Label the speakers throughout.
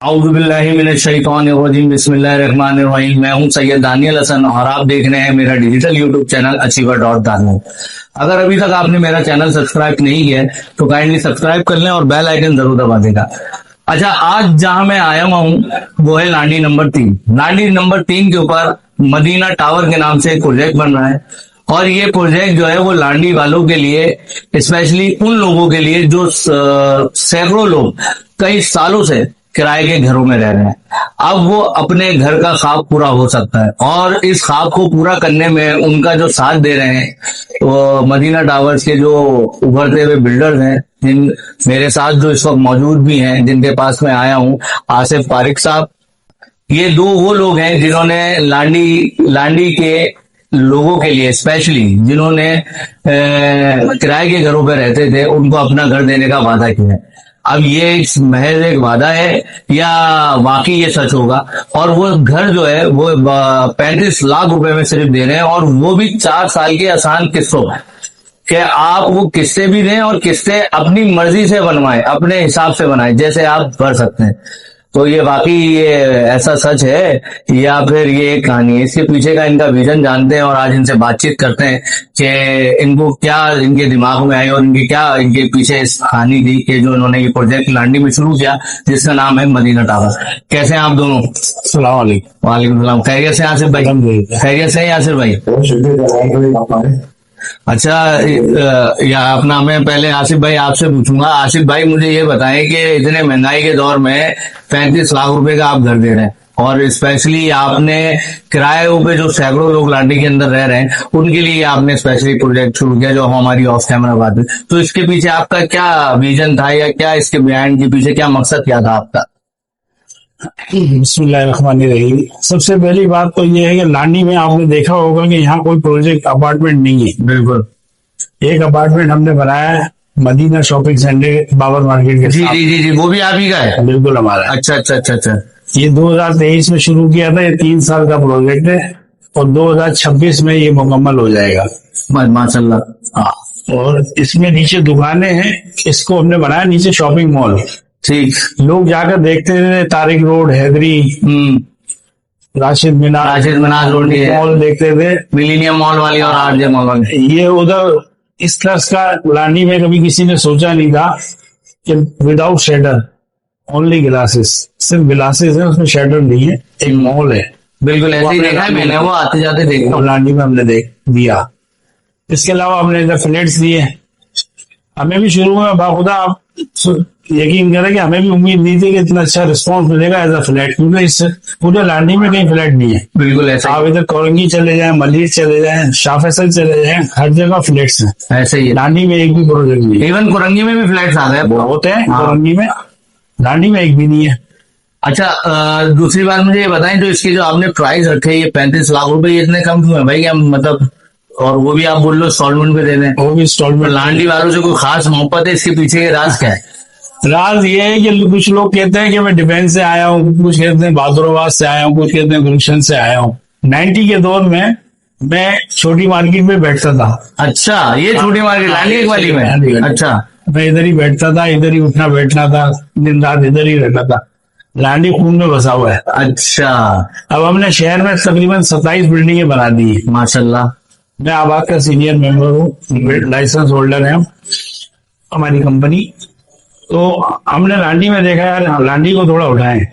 Speaker 1: औज़ुबिल्लाहिमिनश्शैतानिर्रजीम बिस्मिल्लाहिर्रहमानिर्रहीम। मैं हूं सैयद दानियल हसन और आप देख रहे हैं मेरा डिजिटल यूट्यूब चैनल अचीवर.दानियल। अगर अभी तक आपने मेरा चैनल सब्सक्राइब नहीं किया है तो काइंडली सब्सक्राइब कर लें और बेल आइकन जरूर दबा देगा। अच्छा, आज जहां मैं आया हुआ हूं वो है लांडी नंबर 3। लांडी नंबर 3 के ऊपर मदीना टावर के नाम से एक प्रोजेक्ट बन रहा है और ये प्रोजेक्ट जो है वो लांडी वालों के लिए, स्पेशली उन लोगों के लिए जो सैकड़ों लोग कई सालों से किराए के घरों में रह रहे हैं। अब वो अपने घर का ख्वाब पूरा हो सकता है और इस ख्वाब को पूरा करने में उनका जो साथ दे रहे हैं वो मदीना टावर्स के जो उभरते हुए बिल्डर्स हैं, जिन मेरे साथ जो इस वक्त मौजूद भी हैं, जिनके पास मैं आया हूं, आसिफ पारिक साहब। ये दो वो लोग हैं जिन्होंने लांडी के लोगों के लिए, स्पेशली जिन्होंने किराए के घरों पर रहते थे, उनको अपना घर देने का वादा किया है। अब ये महज एक वादा है या वाकई ये सच होगा? और वो घर जो है वो 35 लाख रुपए में सिर्फ दे रहे हैं और वो भी 4 साल के आसान किस्तों में, कि आप वो किस्तें भी दें और किस्तें अपनी मर्जी से बनवाएं, अपने हिसाब से बनाएं, जैसे आप भर सकते हैं। तो ये वाकई ये ऐसा सच है या फिर ये एक कहानी है? इसके पीछे का इनका विजन जानते हैं और आज इनसे बातचीत करते हैं कि इनको क्या इनके दिमाग में आई और इनके पीछे इस कहानी थी कि जो इन्होंने ये प्रोजेक्ट लांडी में शुरू किया जिसका नाम है मदीना टावर। कैसे हैं आप दोनों?
Speaker 2: अस्सलाम वालेकुम।
Speaker 1: वालेकुम सलाम। खैरियत से आसिफ भाई? खैरियत से हैं आसिफ भाई? अच्छा, या अपना मैं पहले आसिफ भाई आपसे पूछूंगा। आसिफ भाई, मुझे ये बताएं कि इतने महंगाई के दौर में 35 लाख रुपए का आप घर दे रहे हैं और स्पेशली आपने किरायों पे जो सैकड़ों लोग लांडी के अंदर रह रहे हैं उनके लिए आपने स्पेशली प्रोजेक्ट शुरू किया जो हमारी ऑफ कैमरा बात हुई। तो इसके पीछे आपका क्या विजन था या क्या इसके बिहाइंड के पीछे क्या मकसद क्या था आपका?
Speaker 2: बिस्मिल्लाहिर्रहमानिर्रहीम। सबसे पहली बात तो ये है कि लांडी में आपने देखा होगा कि यहाँ कोई प्रोजेक्ट अपार्टमेंट नहीं है।
Speaker 1: बिल्कुल।
Speaker 2: एक अपार्टमेंट हमने बनाया है Madina shopping centre Babar market के
Speaker 1: जी जी जी जी, वो भी आप ही का है?
Speaker 2: बिल्कुल हमारा।
Speaker 1: अच्छा अच्छा अच्छा अच्छा।
Speaker 2: ये 2023 में शुरू किया था। ये 3 साल का प्रोजेक्ट है और 2026 में ये मुकम्मल हो जाएगा
Speaker 1: माशाल्लाह।
Speaker 2: हाँ, और इसमें नीचे दुकानें हैं। इसको हमने बनाया नीचे शॉपिंग मॉल।
Speaker 1: ठीक।
Speaker 2: लोग जाकर देखते थे Tariq road, Haidari, Rashid Minaj
Speaker 1: road,
Speaker 2: mall देखते थे,
Speaker 1: मिलीनियम मॉल वाली और आरजे मॉल वाली।
Speaker 2: ये उधर इस तरह का लांडी में कभी किसी ने सोचा नहीं था कि विदाउट शेटर, ओनली ग्लासेस, सिर्फ ग्लासेस है, उसमें शेटर नहीं है, एक मॉल है।
Speaker 1: बिल्कुल ऐसे ही देखा है मैंने, वो आते जाते देखा
Speaker 2: लांडी में हमने देख दिया। इसके अलावा हमने इधर फ्लैट्स दिए। हमें भी शुरू में बाखुदा आप यकीन करें कि हमें भी उम्मीद नहीं थी कि इतना अच्छा रिस्पॉन्स मिलेगा एज अ फ्लैट, क्योंकि इस पूरे लांडी में कहीं फ्लैट नहीं है।
Speaker 1: बिल्कुल ऐसा।
Speaker 2: आप इधर कोरंगी चले जाएं, मलिर चले जाएं, शाह फैसल चले जाएं, हर जगह फ्लैट्स हैं।
Speaker 1: ऐसे ही
Speaker 2: लांडी में एक भी प्रोजेक्ट नहीं है।
Speaker 1: इवन कोरंगी में भी फ्लैट्स आ गए,
Speaker 2: बहुत है कोरंगी में, लांडी में एक भी नहीं है।
Speaker 1: अच्छा, दूसरी बात मुझे ये बताएं, जो इसकी जो आपने प्राइस रखे ये 35 लाख रुपए, ये इतने कम क्यों है भाई? क्या मतलब, और वो भी आप बोल लो इंस्टॉलमेंट पे दे दें?
Speaker 2: वो भी इंस्टॉलमेंट।
Speaker 1: लांडी वालों से कोई खास मोहब्बत है? इसके पीछे के राज क्या है?
Speaker 2: राज ये है कि कुछ लोग कहते हैं कि मैं डिफेंस से आया हूँ, कुछ कहते हैं बहादुराबाद से आया हूँ, कुछ कहते हैं गुलशन से आया हूँ। 90 के दौर में मैं छोटी मार्केट में बैठता था।
Speaker 1: अच्छा, ये छोटी मार्केट लांडी वाली में? अच्छा,
Speaker 2: मैं इधर ही बैठता था, इधर ही उठना बैठना था, दिन रात इधर ही रहता था। लांडी खून में बसा हुआ है।
Speaker 1: अच्छा।
Speaker 2: अब हमने शहर में तकरीबन 27 बिल्डिंगें बना दी है।
Speaker 1: माशाल्लाह।
Speaker 2: मैं आबाद का सीनियर मेंबर हूँ, लाइसेंस होल्डर है हमारी कंपनी। तो हमने लांडी में देखा यार लांडी को थोड़ा उठाएं।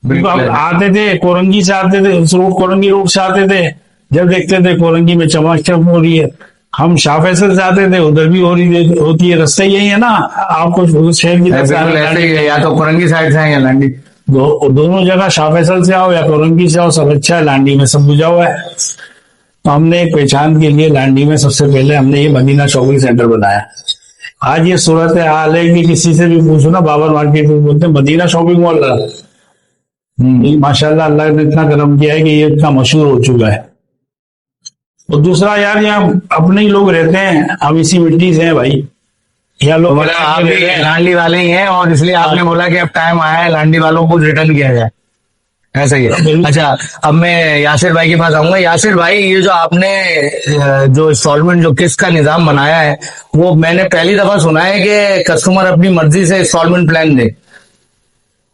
Speaker 2: बिल्कुल। आते थे कोरंगी से, आते थे कोरंगी रोड से आते थे, जब देखते थे कोरंगी में चमाचम हो रही है, हम शाह फैसल से आते थे, उधर भी होती है। रास्ता यही है ना, आपको शहर की तरफ
Speaker 1: या तो कोरंगी साइड से आए या लांडी,
Speaker 2: दोनों जगह शाह फैसल से आओ या कोरंगी से आओ, सब अच्छा है। लांडी में सब बुझा हुआ है। तो हमने एक पहचान के लिए लांडी में सबसे पहले हमने ये मदीना शॉपिंग सेंटर बनाया। आज ये सूरत हाल है कि किसी से भी पूछो ना, बाबर मार्केट में बोलते हैं मदीना शॉपिंग मॉल। माशाल्लाह अल्लाह ने इतना करम किया है कि ये इतना मशहूर हो चुका है। और दूसरा यार, यहाँ अपने ही लोग रहते हैं, हम इसी मिट्टी से हैं भाई। यहाँ लोग
Speaker 1: आप लांडी वाले ही हैं और इसलिए आपने बोला कि अब टाइम आया है लांडी वालों को रिटर्न किया जाए, ऐसा ही है। अच्छा, अब मैं यासिर भाई के पास आऊंगा। यासिर भाई, ये जो आपने जो इंस्टॉलमेंट जो किस्त का निजाम बनाया है, वो मैंने पहली दफा सुना है कि कस्टमर अपनी मर्जी से इंस्टॉलमेंट प्लान दे।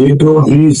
Speaker 3: 120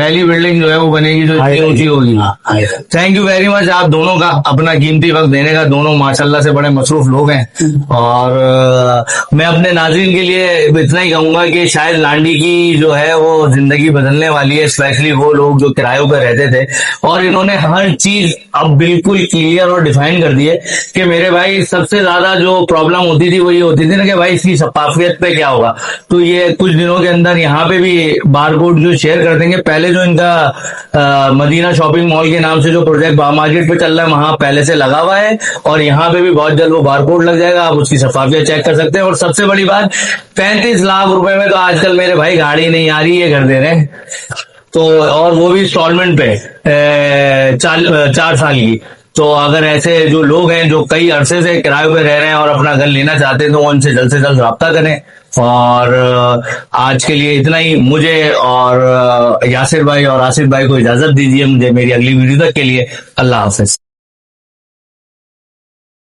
Speaker 1: पहली बिल्डिंग जो है वो बनेगी जो इतनी ऊंची होगी। थैंक यू वेरी मच आप दोनों का अपना कीमती वक्त देने का। दोनों माशाल्लाह से बड़े मसरूफ लोग हैं और मैं अपने नाज़रीन के लिए इतना ही कहूंगा कि शायद लांडी की जो है वो जिंदगी बदलने वाली है, स्पेशली वो लोग जो किरायों पर रहते थे। और इन्होंने हर चीज अब बिल्कुल क्लियर और डिफाइन कर दी है कि मेरे भाई सबसे ज्यादा जो प्रॉब्लम होती थी वो ये होती थी ना कि भाई इसकी शफाफियत पे क्या होगा। तो ये कुछ दिनों के अंदर यहाँ पे भी बार कोड जो शेयर कर देंगे। पहले जो इनका मदीना शॉपिंग मॉल के नाम से जो प्रोजेक्ट बार मार्केट पे चल रहा है वहां पहले से लगा हुआ है और यहाँ पे भी बहुत जल्द वो बार कोड लग जाएगा, आप उसकी शफाफियत चेक कर सकते हैं। और सबसे बड़ी बात 35 लाख रुपए में तो आजकल मेरे भाई गाड़ी नहीं आ रही है, घर दे रहे हैं। तो और वो भी इंस्टॉलमेंट पे 4 साल की। तो अगर ऐसे जो लोग हैं जो कई अरसे से किराए पे रह रहे हैं और अपना घर लेना चाहते हैं तो उनसे जल्द से जल्द रब्ता करें। और आज के लिए इतना ही। मुझे और यासिर भाई और आसिफ भाई को इजाजत दीजिए। मुझे मेरी अगली वीडियो तक के लिए अल्लाह हाफिज।